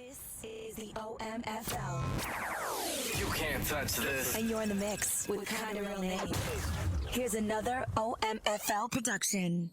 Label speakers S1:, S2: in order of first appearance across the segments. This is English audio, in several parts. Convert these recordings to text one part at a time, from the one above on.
S1: This is the OMFL.
S2: You can't touch this.
S1: And you're in the mix with Kinda Real Name. Here's another OMFL production.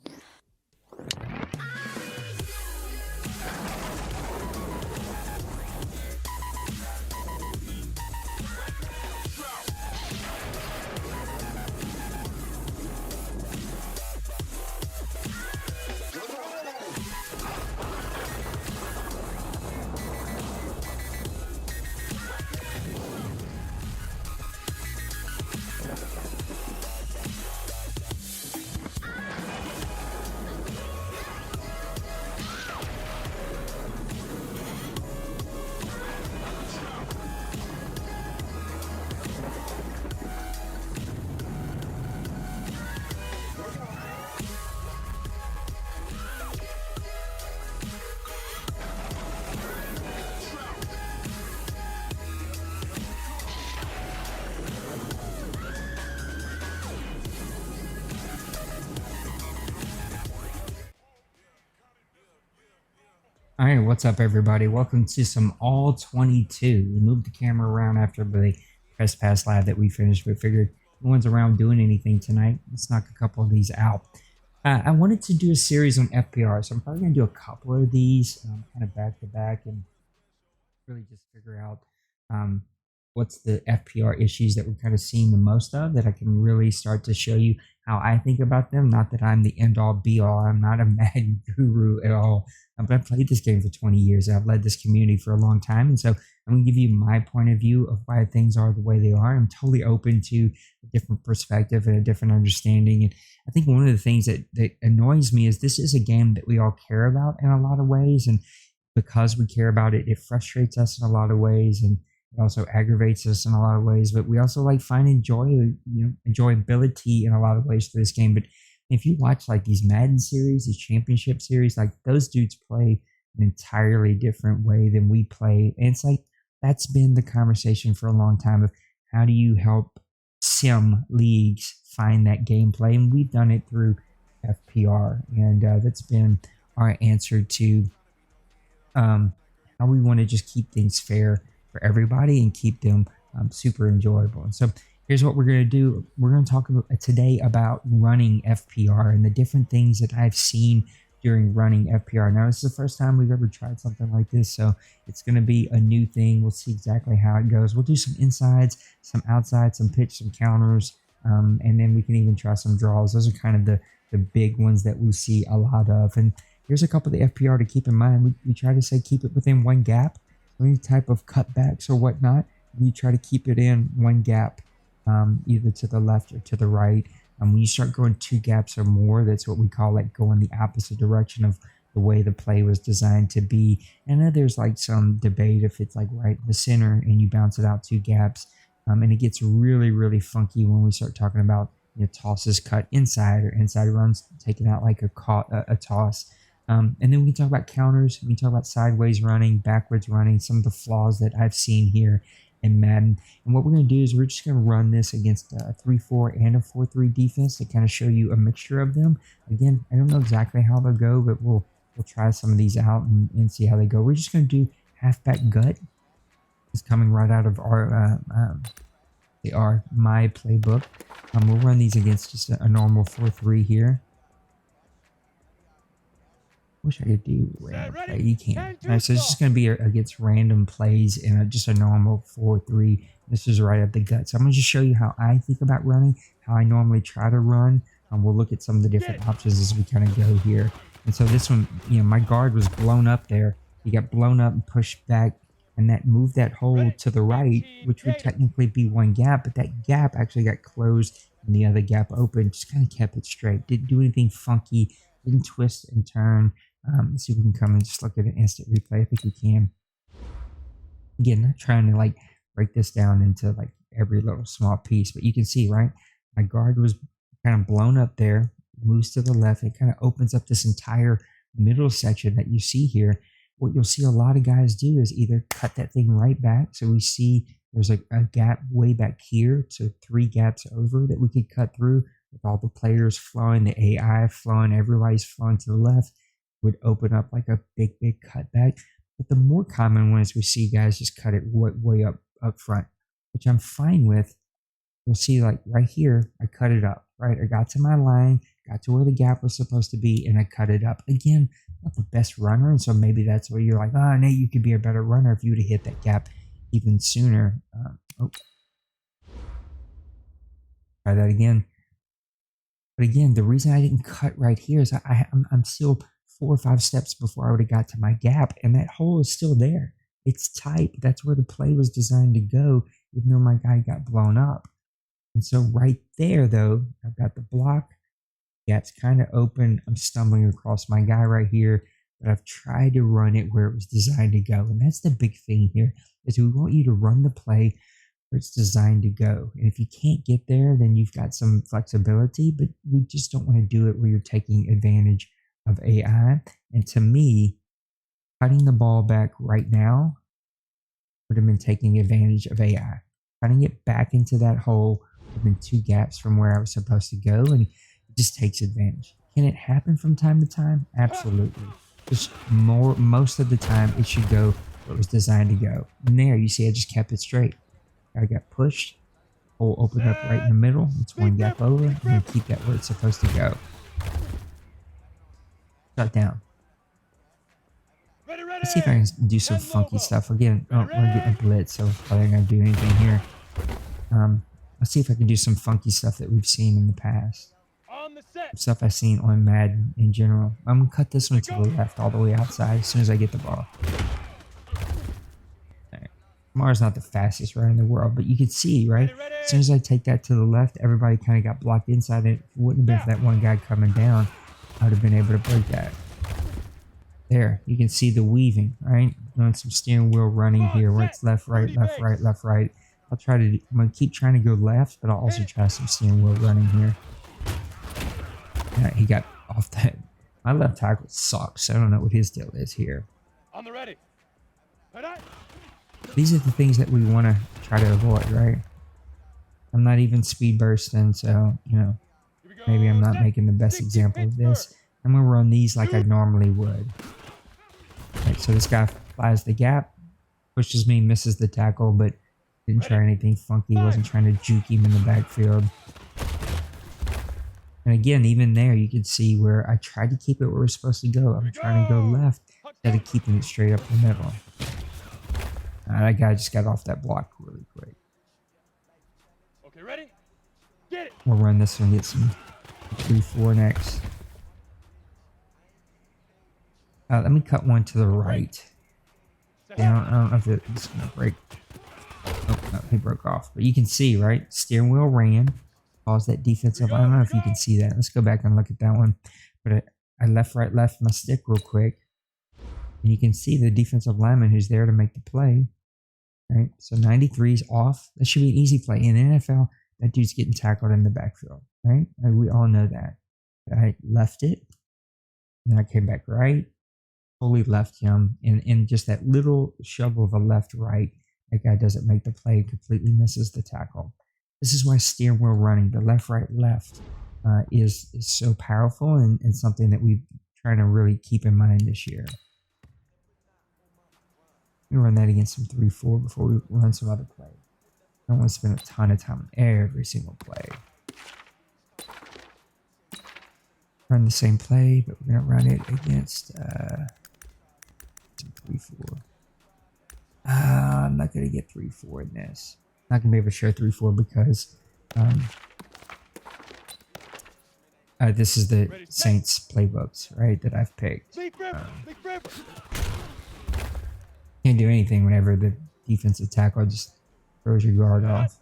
S3: All right, what's up, everybody? Welcome to some All 22. We moved the camera around after the press pass live that we finished, but figured no one's around doing anything tonight. Let's knock a couple of these out. I wanted to do a series on FPR, so I'm probably going to do a couple of these kind of back to back and really just figure out what's the FPR issues that we're kind of seeing the most of, that I can really start to show you how I think about them. Not that I'm the end all be all. I'm not a Madden guru at all. But I've played this game for 20 years. I've led this community for a long time. And so I'm going to give you my point of view of why things are the way they are. I'm totally open to a different perspective and a different understanding. And I think one of the things that annoys me is this is a game that we all care about in a lot of ways. And because we care about it, it frustrates us in a lot of ways. And it also aggravates us in a lot of ways, but we also find enjoyability in a lot of ways for this game. But if you watch these Madden series, these championship series, those dudes play an entirely different way than we play. And it's that's been the conversation for a long time of how do you help sim leagues find that gameplay? And we've done it through FPR, and that's been our answer to how we want to just keep things fair for everybody and keep them super enjoyable. And so here's what we're going to do. We're going to talk today about running FPR and the different things that I've seen during running FPR. Now, this is the first time we've ever tried something like this, so it's going to be a new thing. We'll see exactly how it goes. We'll do some insides, some outsides, some pitch, some counters, and then we can even try some draws. Those are kind of the big ones that we see a lot of. And here's a couple of the FPR to keep in mind. We try to say keep it within one gap. Any type of cutbacks or whatnot, you try to keep it in one gap, either to the left or to the right. When you start going two gaps or more, that's what we call going the opposite direction of the way the play was designed to be. And then there's some debate if it's right in the center and you bounce it out two gaps. And it gets really, really funky when we start talking about tosses cut inside or inside runs taken out like a toss. And then we can talk about counters. We can talk about sideways running, backwards running, some of the flaws that I've seen here in Madden. And what we're going to do is we're just going to run this against a 3-4 and a 4-3 defense to kind of show you a mixture of them. Again, I don't know exactly how they'll go, but we'll try some of these out and see how they go. We're just going to do halfback gut. It's coming right out of our my playbook. We'll run these against just a normal 4-3 here. Wish I could do random play. You can't. Right, so it's just going to be against random plays in just a normal 4-3. This is right at the gut. So I'm going to just show you how I think about running, how I normally try to run. We'll look at some of the different options as we kind of go here. And so this one, my guard was blown up there. He got blown up and pushed back, and that moved that hole to the right, which would technically be one gap, but that gap actually got closed and the other gap open. Just kind of kept it straight. Didn't do anything funky. Didn't twist and turn. Let's see if we can come and just look at an instant replay. I think we can. Again, not trying to break this down into every little small piece, but you can see, right? My guard was kind of blown up there, moves to the left. It kind of opens up this entire middle section that you see here. What you'll see a lot of guys do is either cut that thing right back. So we see there's a gap way back here to 3 gaps over that we could cut through with all the players flowing, the AI flowing, everybody's flowing to the left. Would open up a big cutback. But the more common one is we see guys just cut it way up front, which I'm fine with. You'll see like right here, I cut it up, right? I got to my line, got to where the gap was supposed to be, and I cut it up. Again, not the best runner, and so maybe that's where you're like, oh, Nate, you could be a better runner if you would have hit that gap even sooner. Try that again. But again, the reason I didn't cut right here is I'm still 4 or 5 steps before I would have got to my gap, and that hole is still there. It's tight. That's where the play was designed to go, even though my guy got blown up. And so right there, though, I've got the block. Yeah, it's kind of open. I'm stumbling across my guy right here, but I've tried to run it where it was designed to go. And that's the big thing here, is we want you to run the play where it's designed to go. And if you can't get there, then you've got some flexibility, but we just don't want to do it where you're taking advantage of AI. And to me, cutting the ball back right now would have been taking advantage of AI. Cutting it back into that hole would have been 2 gaps from where I was supposed to go, and it just takes advantage. Can it happen from time to time? Absolutely. Just most of the time, it should go where it was designed to go. And there, you see, I just kept it straight. I got pushed. Hole opened up right in the middle. It's 1 gap over. I'm going to keep that where it's supposed to go. Shut down. Let's see if I can do some funky stuff. Again, we're getting a blitz, so probably not going to do anything here. Let's see if I can do some funky stuff that we've seen in the past. Stuff I've seen on Madden in general. I'm going to cut this one to the left all the way outside as soon as I get the ball. Right. Kamara's not the fastest runner in the world, but you can see, right? As soon as I take that to the left, everybody kind of got blocked inside it. If it wouldn't have been for that one guy coming down, I would have been able to break that. There, you can see the weaving, right? Doing some steering wheel running here where it's left, right, left, right, left, right. I'm going to keep trying to go left, but I'll also try some steering wheel running here. Yeah, he got off that. My left tackle sucks. I don't know what his deal is here.
S4: On the ready.
S3: These are the things that we want to try to avoid, right? I'm not even speed bursting, so, you know, maybe I'm not making the best example of this. I'm going to run these like I normally would. Right, so this guy flies the gap, pushes me, misses the tackle, but didn't try anything funky. Wasn't trying to juke him in the backfield. And again, even there, you can see where I tried to keep it where we're supposed to go. I'm trying to go left instead of keeping it straight up the middle. That guy just got off that block really quick.
S4: Okay, ready? Get it.
S3: We'll run this one, get some 3-4 next. Let me cut one to the right. Yeah, I don't know if it's going to break. Oh, no, he broke off. But you can see, right? Steering wheel ran. Caused that defensive. I don't know if you can see that. Let's go back and look at that one. But I left, right, left my stick real quick. And you can see the defensive lineman who's there to make the play. Right? So 93 is off. That should be an easy play. In the NFL, that dude's getting tackled in the backfield. Right? We all know that. But I left it. And I came back right. Fully left him. And just that little shovel of a left-right, that guy doesn't make the play. Completely misses the tackle. This is why steering wheel running, the left, right, left, is so powerful and something that we're trying to really keep in mind this year. We run that against some 3-4 before we run some other play. I don't want to spend a ton of time on every single play. Run the same play, but we're going to run it against some 3-4. I'm not going to get 3-4 in this. Not going to be able to share 3-4 because this is the Saints playbooks, right, that I've picked. Can't do anything whenever the defensive tackle just throws your guard off.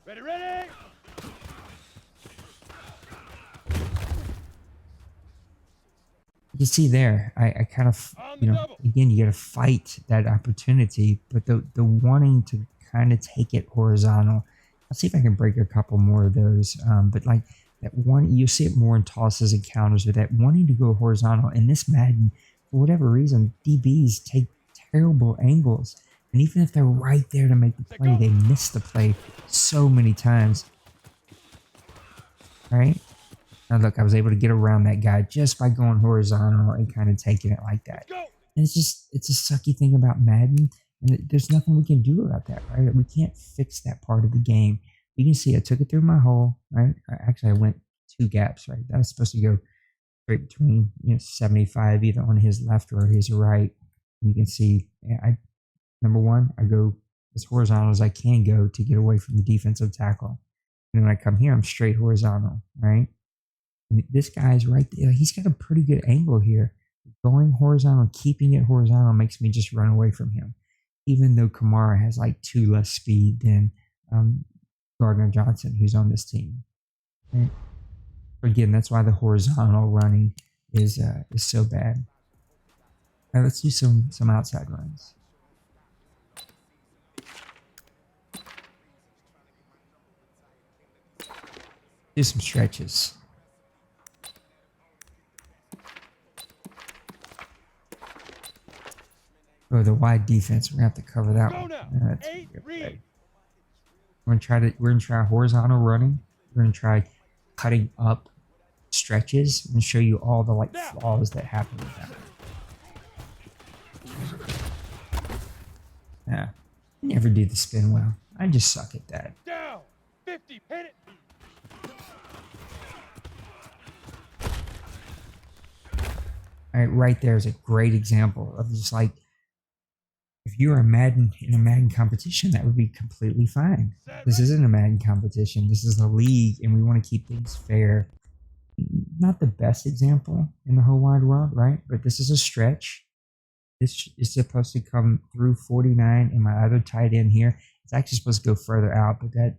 S3: You see there, I kind of, you know, again, you got to fight that opportunity, but the wanting to kind of take it horizontal. I'll see if I can break a couple more of those. But like that one, you see it more in tosses and counters, with that wanting to go horizontal. In this Madden, for whatever reason, DBs take terrible angles. And even if they're right there to make the play, they miss the play so many times. Right? Now look, I was able to get around that guy just by going horizontal and kind of taking it like that. And it's a sucky thing about Madden, and there's nothing we can do about that, right? We can't fix that part of the game. You can see I took it through my hole, right? Actually, I went 2 gaps, right? That was supposed to go straight between 75 either on his left or his right. You can see number one, I go as horizontal as I can go to get away from the defensive tackle. And then when I come here, I'm straight horizontal, right? And this guy's right there. He's got a pretty good angle here. Going horizontal, keeping it horizontal makes me just run away from him. Even though Kamara has like 2 less speed than Gardner Johnson, who's on this team. Right? Again, that's why the horizontal running is so bad. All right, let's do some outside runs. Do some stretches. Oh, the wide defense. We're gonna have to cover that one. That's okay. We're gonna try horizontal running. We're gonna try cutting up stretches and show you all the flaws that happen with that. Yeah, I never do the spin well. I just suck at that.
S4: Down 50, hit it.
S3: All right, right there is a great example of just like, if you were in a Madden competition, that would be completely fine. This isn't a Madden competition. This is the league, and we want to keep things fair. Not the best example in the whole wide world, right? But this is a stretch. This is supposed to come through 49, and my other tight end here, it's actually supposed to go further out, but that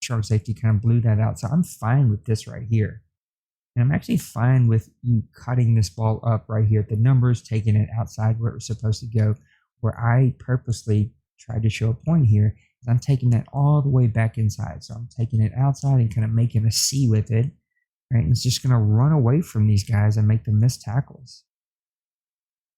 S3: sharp safety kind of blew that out. So I'm fine with this right here. And I'm actually fine with you cutting this ball up right here. The numbers, taking it outside where it was supposed to go. Where I purposely tried to show a point here is I'm taking that all the way back inside. So I'm taking it outside and kind of making a C with it. Right? And it's just going to run away from these guys and make them miss tackles.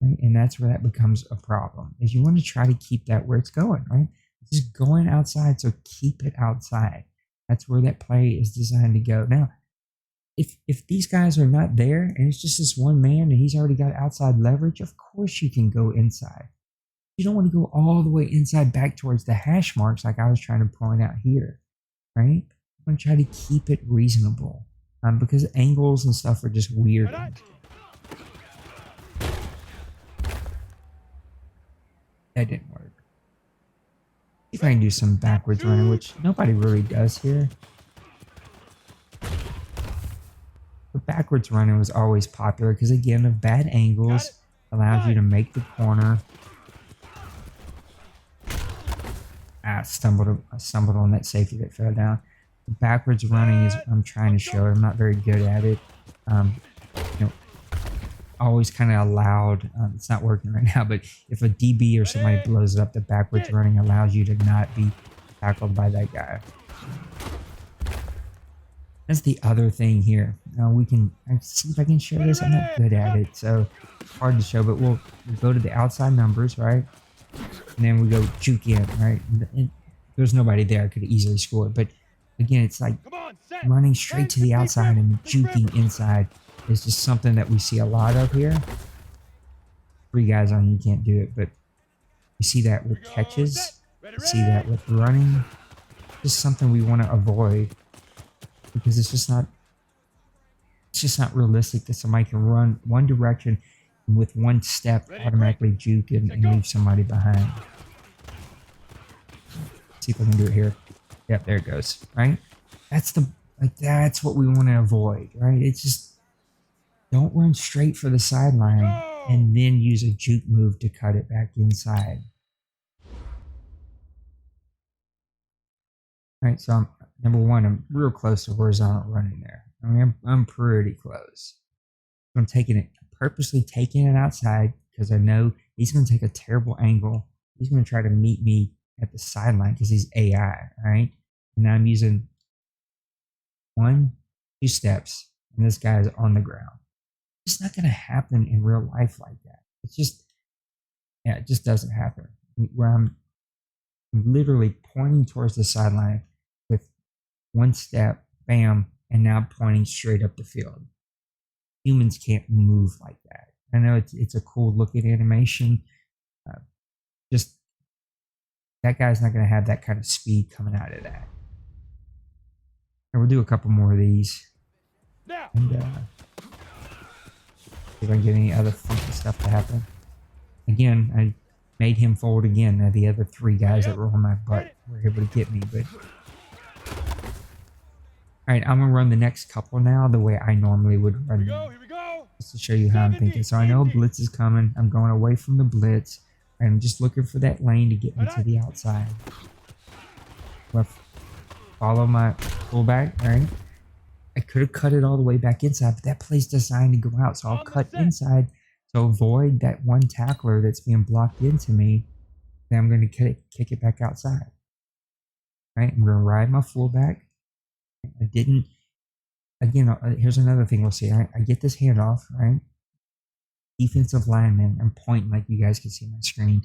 S3: Right? And that's where that becomes a problem. Is you want to try to keep that where it's going, right? It's just going outside, so keep it outside. That's where that play is designed to go. Now, if these guys are not there and it's just this one man and he's already got outside leverage, of course you can go inside. You don't want to go all the way inside back towards the hash marks like I was trying to point out here, right? I'm going to try to keep it reasonable because angles and stuff are just weird. That didn't work. See if I can do some backwards running, which nobody really does here. But backwards running was always popular because, again, of bad angles allows you to make the corner. I stumbled on that safety that fell down. The backwards running is I'm trying to show it. I'm not very good at it. Always kind of allowed. It's not working right now, but if a DB or somebody blows it up, the backwards running allows you to not be tackled by that guy. That's the other thing here. We can see if I can show this. I'm not good at it, so it's hard to show. But we'll go to the outside numbers, right? And then we go juke in, right? And there's nobody there. I could have easily scored. But again, it's like running straight to the outside and juking inside is just something that we see a lot of here. 3 guys on you can't do it, but you see that with catches. You see that with running. Just something we want to avoid because it's just not realistic that somebody can run one direction and with one step automatically juke and leave somebody behind. See if I can do it here. Yep, there it goes. Right? That's what we want to avoid, right? It's just don't run straight for the sideline and then use a juke move to cut it back inside. All right, so number one, I'm real close to horizontal running there. I mean, I'm pretty close. I'm purposely taking it outside because I know he's going to take a terrible angle. He's going to try to meet me at the sideline because he's AI, right? And I'm using 1, 2 steps, and this guy is on the ground. It's not going to happen in real life like that. It just doesn't happen. Where I'm literally pointing towards the sideline with 1 step, bam, and now pointing straight up the field. Humans can't move like that. I know it's a cool looking animation. Just that guy's not going to have that kind of speed coming out of that. And we'll do a couple more of these.
S4: Now.
S3: And see if I can get any other funky stuff to happen. Again, I made him fold again. Now the other 3 guys that were on my butt were able to get me. But alright, I'm going to run the next couple now the way I normally would run them.
S4: Here we go.
S3: Just to show you how I'm thinking. So I know a blitz is coming. I'm going away from the blitz. I'm just looking for that lane to get me to the outside. Left. Follow my fullback. All right. I could have cut it all the way back inside, but that play's designed to go out. So I'll cut inside to avoid that one tackler that's being blocked into me. Then I'm going to kick it back outside. All right. I'm going to ride my fullback. I didn't. Again, here's another thing we'll see. I get this handoff, right? Defensive lineman, I'm pointing like you guys can see on my screen.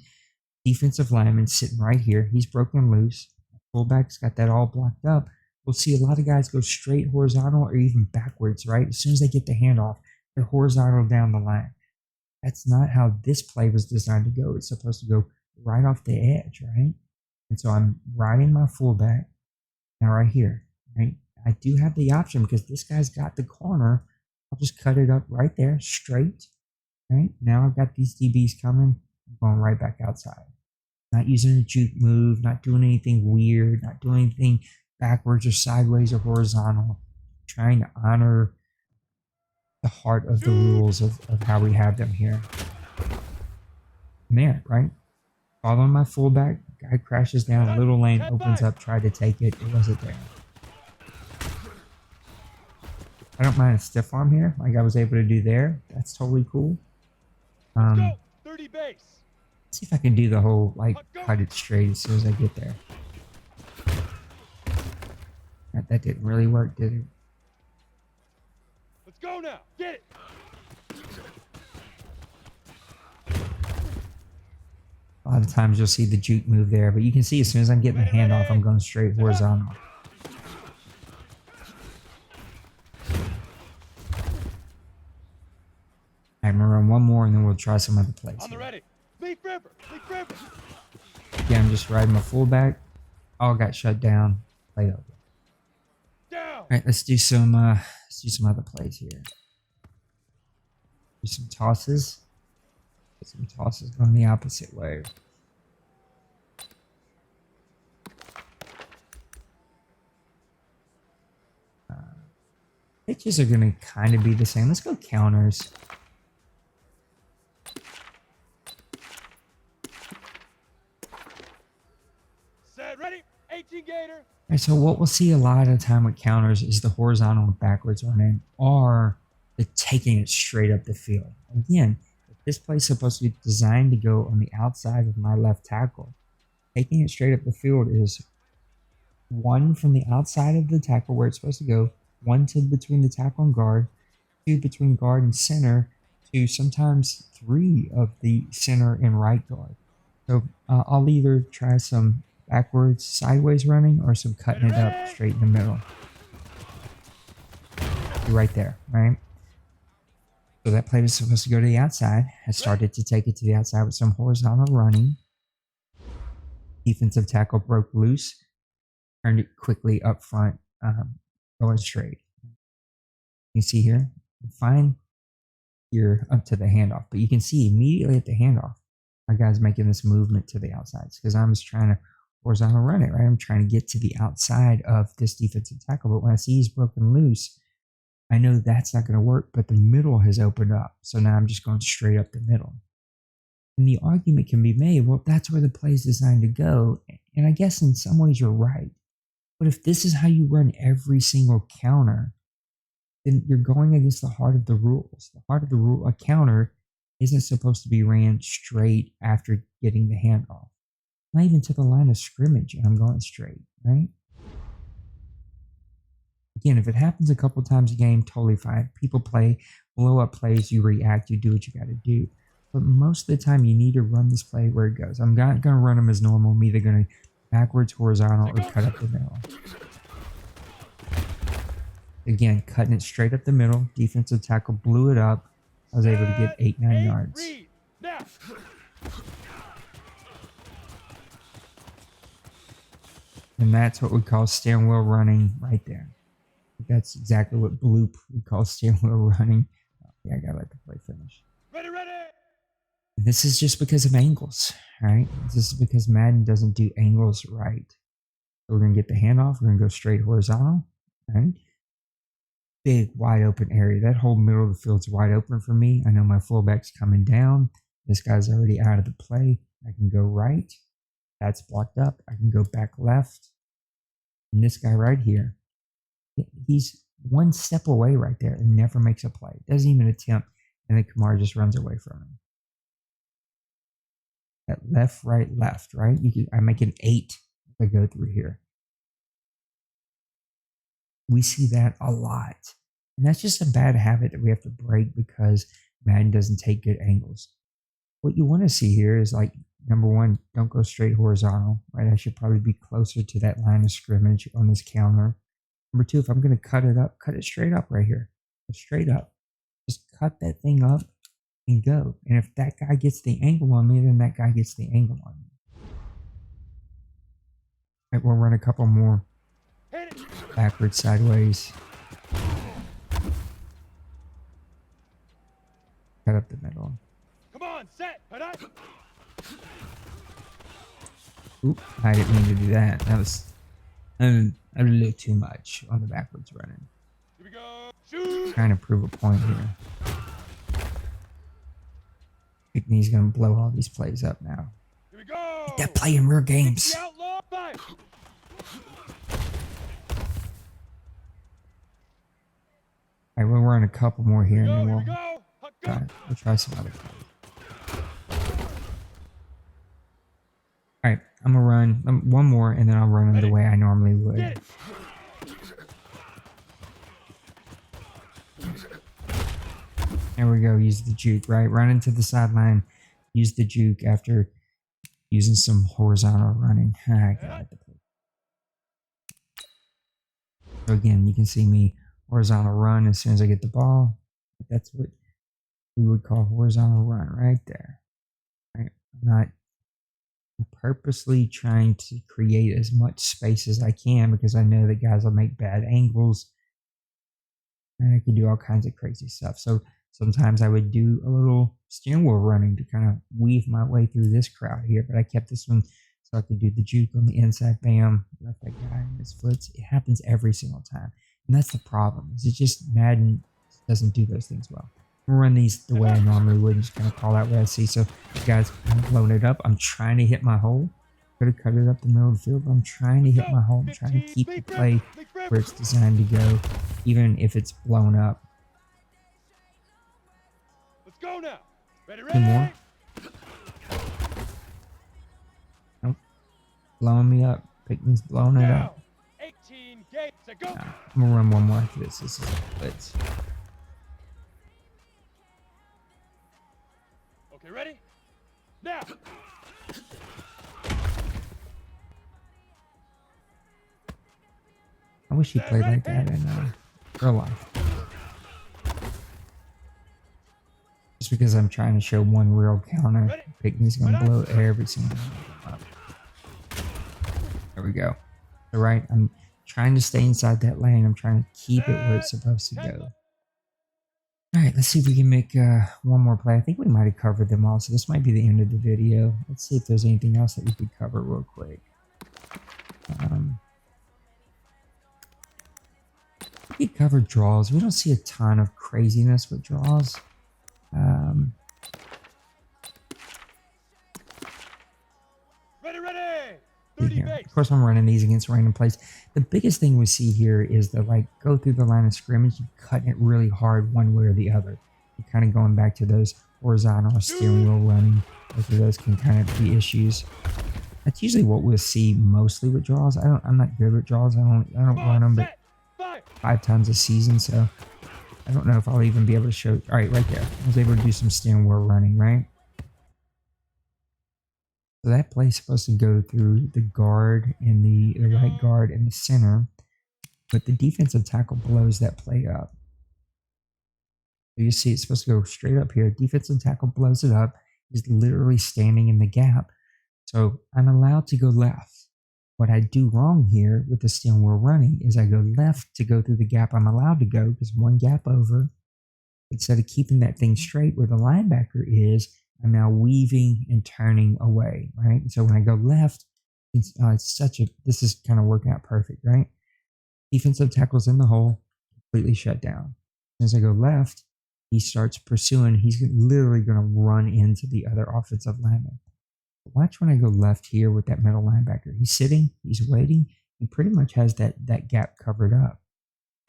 S3: Defensive lineman sitting right here. He's broken loose. Fullback's got that all blocked up. We'll see a lot of guys go straight horizontal or even backwards, right? As soon as they get the handoff, they're horizontal down the line. That's not how this play was designed to go. It's supposed to go right off the edge, right? And so I'm riding my fullback now right here, right? I do have the option because this guy's got the corner. I'll just cut it up right there, straight. Right? Now I've got these DBs coming. I'm going right back outside. Not using a juke move, not doing anything weird, not doing anything backwards or sideways or horizontal. Trying to honor the heart of the rules of how we have them here. And there, right? Following my fullback, guy crashes down, little lane opens up, tried to take it. It wasn't there. I don't mind a stiff arm here, like I was able to do there. That's totally cool.
S4: 30 base.
S3: See if I can do the whole, like, cut it straight as soon as I get there. That didn't really work, did it?
S4: Let's go now. Get it.
S3: A lot of times you'll see the juke move there, but you can see as soon as I'm getting the handoff, I'm going straight horizontal. I'm gonna run one more and then we'll try some other plays.
S4: On the ready. Leaf river. Leaf river.
S3: Again, I'm just riding my fullback. All got shut down. Play over.
S4: Down.
S3: All right, let's do some other plays here. Do some tosses. Get some tosses going the opposite way. Pitches are gonna kind of be the same. Let's go counters.
S4: Ready? 18 gator.
S3: Alright, so what we'll see a lot of the time with counters is the horizontal and backwards running or the taking it straight up the field. Again, if this play is supposed to be designed to go on the outside of my left tackle, taking it straight up the field is one from the outside of the tackle where it's supposed to go, one to between the tackle and guard, two between guard and center, to sometimes 3 of the center and right guard. So I'll either try some backwards, sideways running, or some cutting it up straight in the middle. You're right there, right? So that play was supposed to go to the outside. I started to take it to the outside with some horizontal running. Defensive tackle broke loose, turned it quickly up front, going straight. You can see here, fine here up to the handoff, but you can see immediately at the handoff, my guy's making this movement to the outsides because I'm just trying to horizontal run it, right? I'm trying to get to the outside of this defensive tackle, but when I see he's broken loose, I know that's not going to work, but the middle has opened up. So now I'm just going straight up the middle. And the argument can be made, well, that's where the play is designed to go. And I guess in some ways you're right. But if this is how you run every single counter, then you're going against the heart of the rules. The heart of the rule, a counter isn't supposed to be ran straight after getting the handoff. Not even to the line of scrimmage, and I'm going straight, right? Again, if it happens a couple times a game, totally fine. People play, blow up plays, you react, you do what you got to do. But most of the time, you need to run this play where it goes. I'm not going to run them as normal. I'm either going to backwards, horizontal, or cut up the middle. Again, cutting it straight up the middle. Defensive tackle blew it up. I was able to get 8-9 yards.
S4: Read. Now.
S3: And that's what we call steering wheel running right there. That's exactly what bloop we call steering wheel running. Yeah, I gotta let the play finish.
S4: Ready, ready.
S3: And this is just because of angles, right? This is because Madden doesn't do angles right. So we're gonna get the handoff. We're gonna go straight horizontal, right? Big wide open area. That whole middle of the field's wide open for me. I know my fullback's coming down. This guy's already out of the play. I can go right. That's blocked up. I can go back left. And this guy right here, he's one step away right there and never makes a play. Doesn't even attempt. And then Kamara just runs away from him. That left, right, left, right? I make an 8 if I go through here. We see that a lot. And that's just a bad habit that we have to break because Madden doesn't take good angles. What you want to see here is like, number one, don't go straight horizontal, right? I should probably be closer to that line of scrimmage on this counter. Number two, if I'm going to cut it up, cut it straight up right here. Straight up. Just cut that thing up and go. And if that guy gets the angle on me, then that guy gets the angle on me. All right, we'll run a couple more. Backwards, sideways. Cut up the middle.
S4: Come on, set.
S3: Oop, I didn't mean to do that. That was a little too much on the backwards running.
S4: Here we go. Shoot.
S3: Trying to prove a point here. Pickney's gonna blow all these plays up now.
S4: Here we go.
S3: Get that play in real games.
S4: The outlaw fight.
S3: Alright, we'll run a couple more here and then
S4: Here
S3: we'll
S4: we go.
S3: try some other plays. Alright, I'm gonna run one more and then I'll run them the way I normally would. There we go, use the juke, right? Run into the sideline, use the juke after using some horizontal running. I got it. So again, you can see me horizontal run as soon as I get the ball. That's what we would call horizontal run right there. Right? I'm purposely trying to create as much space as I can because I know that guys will make bad angles. And I can do all kinds of crazy stuff. So sometimes I would do a little steering wheel running to kind of weave my way through this crowd here. But I kept this one so I could do the juke on the inside. Bam, left that guy in his foots. It happens every single time. And that's the problem. Is it just Madden doesn't do those things well. I'm gonna run these the way I normally would and just kind of call out what I see. So the guy's kind of blowing it up. I'm trying to hit my hole. Could have cut it up the middle of the field, but I'm trying to hit my hole. I'm trying to keep the play where it's designed to go, even if it's blown up.
S4: Let's go now. Ready,
S3: Two
S4: ready.
S3: more. Nope. Blowing me up. Pickney's blowing it up.
S4: 18 gates. Go.
S3: Nah, I'm gonna run one more after this. This is a blitz.
S4: Okay, ready? Now.
S3: I wish he played like that in real life. Just because I'm trying to show one real counter, Pickney's gonna blow every single one up. There we go. All right, I'm trying to stay inside that lane. I'm trying to keep it where it's supposed to go. All right, let's see if we can make one more play. I think we might have covered them all, so this might be the end of the video. Let's see if there's anything else that we could cover real quick. We could cover draws. We don't see a ton of craziness with draws.
S4: Ready, ready. 30
S3: Here.
S4: gates.
S3: Of course, I'm running these against random plays. The biggest thing we see here is that, like, go through the line of scrimmage, you're cutting it really hard one way or the other. You're kind of going back to those horizontal steering wheel running. Both of those can kind of be issues. That's usually what we'll see mostly with draws. I'm not good with draws. I don't run them, but 5 times a season, so I don't know if I'll even be able to show. All right, right there. I was able to do some steering wheel running, right? So that play is supposed to go through the guard and the right guard in the center, but the defensive tackle blows that play up. You see it's supposed to go straight up here. Defensive tackle blows it up. He's literally standing in the gap. So I'm allowed to go left. What I do wrong here with the steering wheel running is I go left to go through the gap I'm allowed to go, because one gap over. Instead of keeping that thing straight where the linebacker is, I'm now weaving and turning away, right? And so when I go left, this is kind of working out perfect, right? Defensive tackle's in the hole, completely shut down. As I go left, he starts pursuing. He's literally going to run into the other offensive lineman. Watch when I go left here with that middle linebacker. He's sitting, he's waiting. He pretty much has that gap covered up.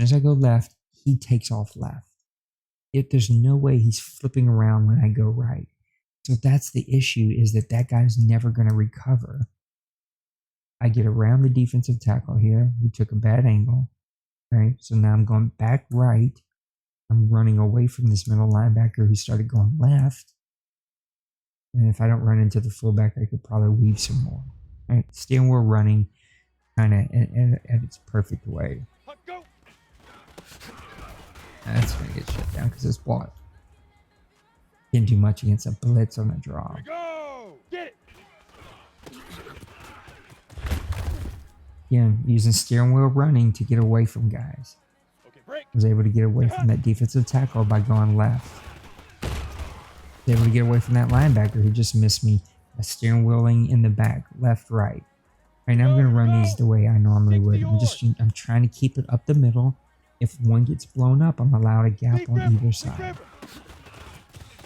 S3: As I go left, he takes off left. There's no way he's flipping around when I go right. So that's the issue, is that guy's never going to recover. I get around the defensive tackle here. He took a bad angle, right? So now I'm going back right. I'm running away from this middle linebacker who started going left. And if I don't run into the fullback, I could probably weave some more. Right? Steering wheel running kind of at its perfect way. That's going to get shut down because it's blocked. Didn't do much against a blitz on a draw.
S4: Go! Get it!
S3: Again, using steering wheel running to get away from guys.
S4: Okay, break.
S3: I was able to get away from that defensive tackle by going left. I was able to get away from that linebacker who just missed me. Steering wheeling in the back, left, right. Right now I'm going to run these the way I normally would. I'm trying to keep it up the middle. If one gets blown up, I'm allowed a gap on either side.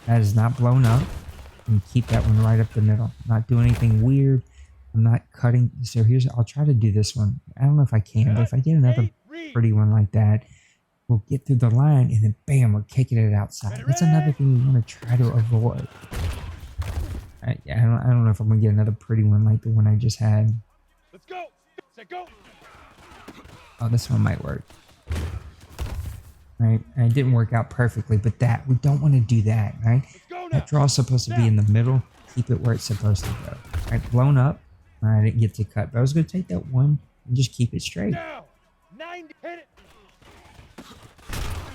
S3: That is not blown up. And keep that one right up the middle. Not doing anything weird. I'm not cutting. So I'll try to do this one. I don't know if I can, but if I get another pretty one like that, we'll get through the line and then bam, we're kicking it outside. That's another thing we want to try to avoid. I don't know if I'm going to get another pretty one like the one I just had.
S4: Let's go. Set go.
S3: Oh, this one might work. Right? And it didn't work out perfectly, but we don't want to do that, right? That draw is supposed to be in the middle. Keep it where it's supposed to go. Right? Blown up. I didn't get to cut, but I was going to take that one and just keep it straight.
S4: Now, 90, hit it.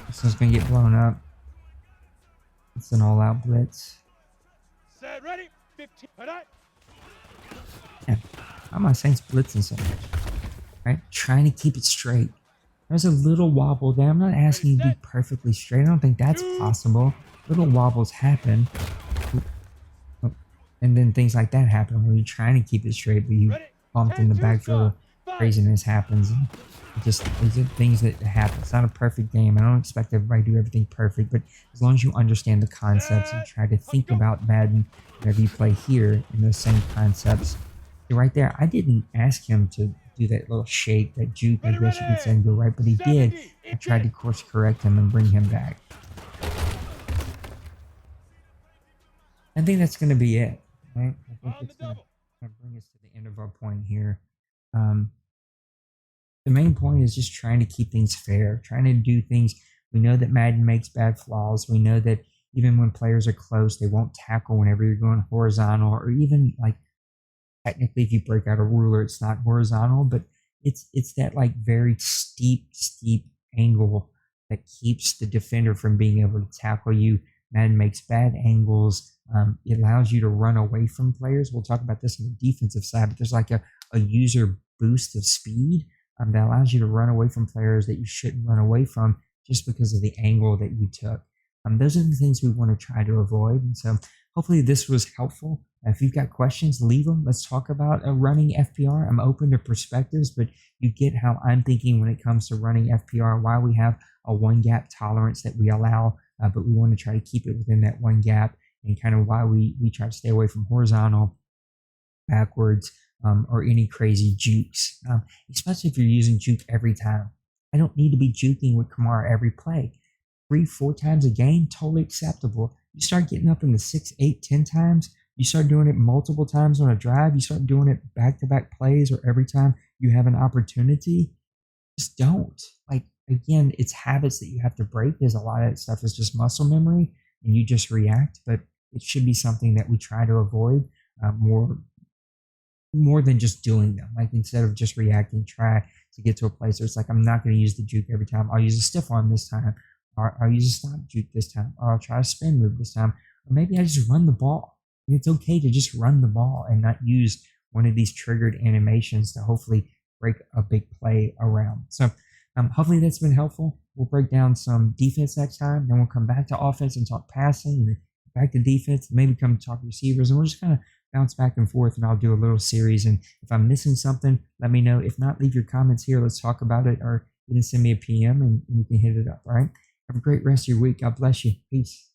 S3: This one's going to get blown up. It's an all-out blitz.
S4: Set, ready. 15.
S3: Yeah. How am I saying blitzing so much? Right? Trying to keep it straight. There's a little wobble there. I'm not asking you to be perfectly straight. I don't think that's possible. Little wobbles happen. And then things like that happen when you're trying to keep it straight, but you bumped in the backfield. Craziness happens. And these are things that happen. It's not a perfect game. I don't expect everybody to do everything perfect, but as long as you understand the concepts and try to think about Madden whenever you play here in those same concepts. Right there, I didn't ask him to do that little shake, that juke, I guess you could say, and go right, but he did. I tried to course correct him and bring him back. I think that's going to be it, right? I think it's going to bring us to the end of our point here. The main point is just trying to keep things fair, trying to do things. We know that Madden makes bad flaws. We know that even when players are close, they won't tackle whenever you're going horizontal, or even like technically if you break out a ruler, it's not horizontal, but it's that like very steep angle that keeps the defender from being able to tackle you. Madden makes bad angles. It allows you to run away from players. We'll talk about this on the defensive side, but there's like a user boost of speed that allows you to run away from players that you shouldn't run away from just because of the angle that you took. Those are the things we want to try to avoid. And so hopefully this was helpful. If you've got questions, leave them. Let's talk about running FPR. I'm open to perspectives, but you get how I'm thinking when it comes to running FPR, why we have a one gap tolerance that we allow, but we want to try to keep it within that one gap, and kind of why we try to stay away from horizontal, backwards, or any crazy jukes, especially if you're using juke every time. I don't need to be juking with Kamara every play. 3-4 times a game, totally acceptable. You start getting up into 6, 8, 10 times, you start doing it multiple times on a drive, you start doing it back-to-back plays, or every time you have an opportunity, just don't. Like, again, it's habits that you have to break. There's a lot of that stuff is just muscle memory, and you just react, but it should be something that we try to avoid more than just doing them. Like, instead of just reacting, try to get to a place where it's like, I'm not going to use the juke every time. I'll use a stiff arm this time, Or I'll use a stop juke this time, or I'll try a spin move this time, or maybe I just run the ball. It's okay to just run the ball and not use one of these triggered animations to hopefully break a big play around. So hopefully that's been helpful. We'll break down some defense next time, then we'll come back to offense and talk passing, and then back to defense, maybe come talk receivers, and we'll just kind of bounce back and forth, and I'll do a little series. And if I'm missing something, let me know. If not, leave your comments here. Let's talk about it, or you can send me a PM and we can hit it up. All right. Have a great rest of your week. God bless you. Peace.